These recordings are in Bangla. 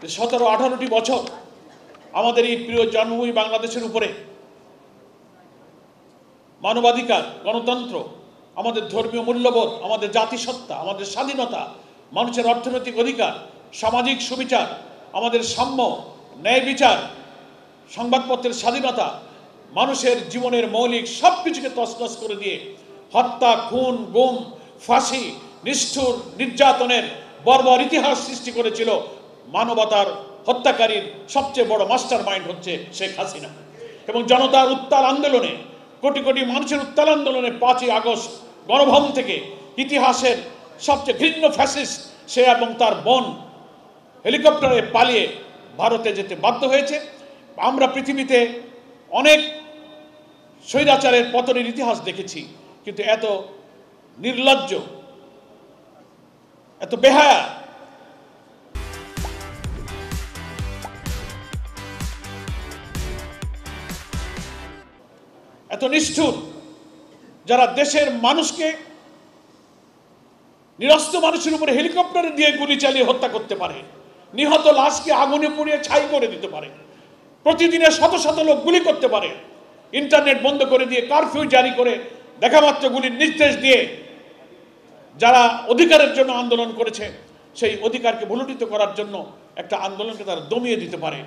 17-18টি বছর আমাদের এই প্রিয় জন্মভূমি বাংলাদেশের উপরে মানবাধিকার, গণতন্ত্র, আমাদের ধর্মীয় মূল্যবোধ, আমাদের জাতিসত্তা, আমাদের স্বাধীনতা, মানুষের অর্থনৈতিক অধিকার, সামাজিক সুবিচার, আমাদের সাম্য, ন্যায় বিচার, সংবাদপত্রের স্বাধীনতা, মানুষের জীবনের মৌলিক সব কিছুকে তছনছ করে দিয়ে হত্যা, খুন, গুম, ফাঁসি, নিষ্ঠুর নির্যাতনের বর্বর ইতিহাস সৃষ্টি করেছিল। মানবতার হত্যাকারীর সবচেয়ে বড় মাস্টার মাইন্ড হচ্ছে শেখ হাসিনা। এবং জনতার উত্তাল আন্দোলনে, কোটি কোটি মানুষের উত্তাল আন্দোলনে 5ই আগস্ট গণভবন থেকে ইতিহাসের সবচেয়ে ঘৃণ্য ফ্যাসিস্ট সে এবং তার বোন হেলিকপ্টারে পালিয়ে ভারতে যেতে বাধ্য হয়েছে। আমরা পৃথিবীতে অনেক স্বৈরাচারের পতনের ইতিহাস দেখেছি, কিন্তু এত নির্লজ্জ, এত বেহায়া, এত নিষ্ঠুর, যারা দেশের মানুষকে, নিরস্ত্র মানুষের উপরে হেলিকপ্টারে দিয়ে গুলি চালিয়ে হত্যা করতে পারে, নিহত লাশকে আগুনে পুড়িয়ে ছাই করে দিতে পারে, প্রতিদিনে শত শত লোক গুলি করতে পারে, ইন্টারনেট বন্ধ করে দিয়ে কারফিউ জারি করে দেখামাত্র গুলির নির্দেশ দিয়ে যারা অধিকারের জন্য আন্দোলন করেছে সেই অধিকারকে ভুলুণ্ঠিত করার জন্য একটা আন্দোলনকে তারা দমিয়ে দিতে পারে।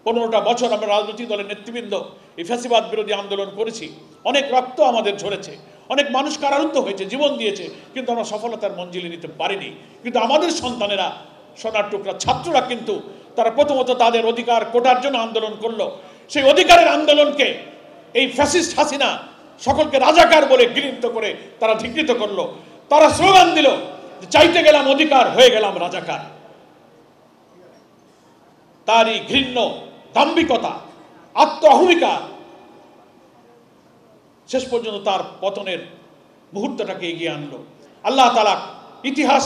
15টা বছর আমরা রাজনৈতিক দলের নেতৃবৃন্দ এই ফ্যাসিবাদ বিরোধী আন্দোলন করেছি, অনেক রক্ত আমাদের ঝরেছে, অনেক মানুষ কারারুদ্ধ হয়েছে, জীবন দিয়েছে, কিন্তু আমরা সফলতার মঞ্জিলে নিতে পারিনি। কিন্তু আমাদের সন্তানেরা, সোনার টুকরা ছাত্ররা কিন্তু তারা প্রথমত তাদের অধিকার কোটার জন্য আন্দোলন করলো। সেই অধিকারের আন্দোলনকে এই ফ্যাসিস্ট হাসিনা সকলকে রাজাকার বলে ঘৃণিত করে তারা ধিক্কৃত করলো। তারা স্লোগান দিল, চাইতে গেলাম অধিকার, হয়ে গেলাম রাজাকার। তারই ঘৃণ্য দাম্ভিকতা, আত্ম অহমিকা শেষ পর্যন্ত তার পতনের মুহূর্তটাকে এগিয়ে আনলো। আল্লাহ তাআলা ইতিহাস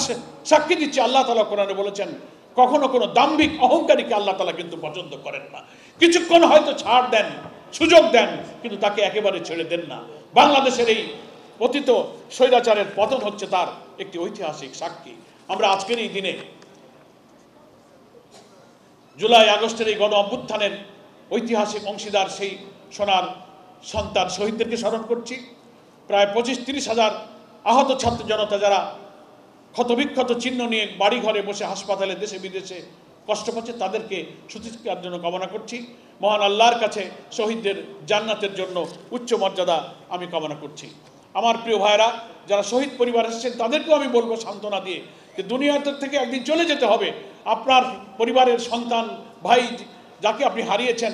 সাক্ষী দিচ্ছে, আল্লাহ তাআলা কোরআনে বলেছেন, কখনো কোনো দাম্ভিক অহংকারীকে আল্লাহ তাআলা কিন্তু পছন্দ করেন না। কিছুক্ষণ হয়তো ছাড় দেন, সুযোগ দেন, কিন্তু তাকে একেবারে ছেড়ে দেন না। বাংলাদেশের এই পতিত স্বৈরাচারের পতন হচ্ছে তার একটি ঐতিহাসিক সাক্ষী। আমরা আজকের এই দিনে জুলাই আগস্টের এই গণ অভ্যুত্থানের ঐতিহাসিক অংশীদার সেই সোনার সন্তান শহীদদেরকে স্মরণ করছি। প্রায় 25-30 হাজার আহত ছাত্র জনতা যারা ক্ষতবিক্ষত চিহ্ন নিয়ে বাড়ি ঘরে বসে হাসপাতালে দেশে বিদেশে কষ্ট পাচ্ছে, তাদেরকে সুচিকিৎসার জন্য কামনা করছি। মহান আল্লাহর কাছে শহীদদের জান্নাতের জন্য উচ্চ মর্যাদা আমি কামনা করছি। আমার প্রিয় ভাইরা, যারা শহীদ পরিবার এসেছেন তাদেরকেও আমি বলবো সান্ত্বনা দিয়ে যে দুনিয়াতে থেকে একদিন চলে যেতে হবে। আপনার পরিবারের সন্তান, ভাই যাকে আপনি হারিয়েছেন,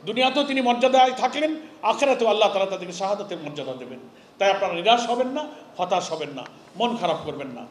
দুনিয়াতেও তিনি মর্যাদায় থাকলেন, আখিরাতেও আল্লাহ তাআলা তাদেরকে শাহাদাতের মর্যাদা দেবেন। তাই আপনারা নিরাশ হবেন না, হতাশ হবেন না, মন খারাপ করবেন না।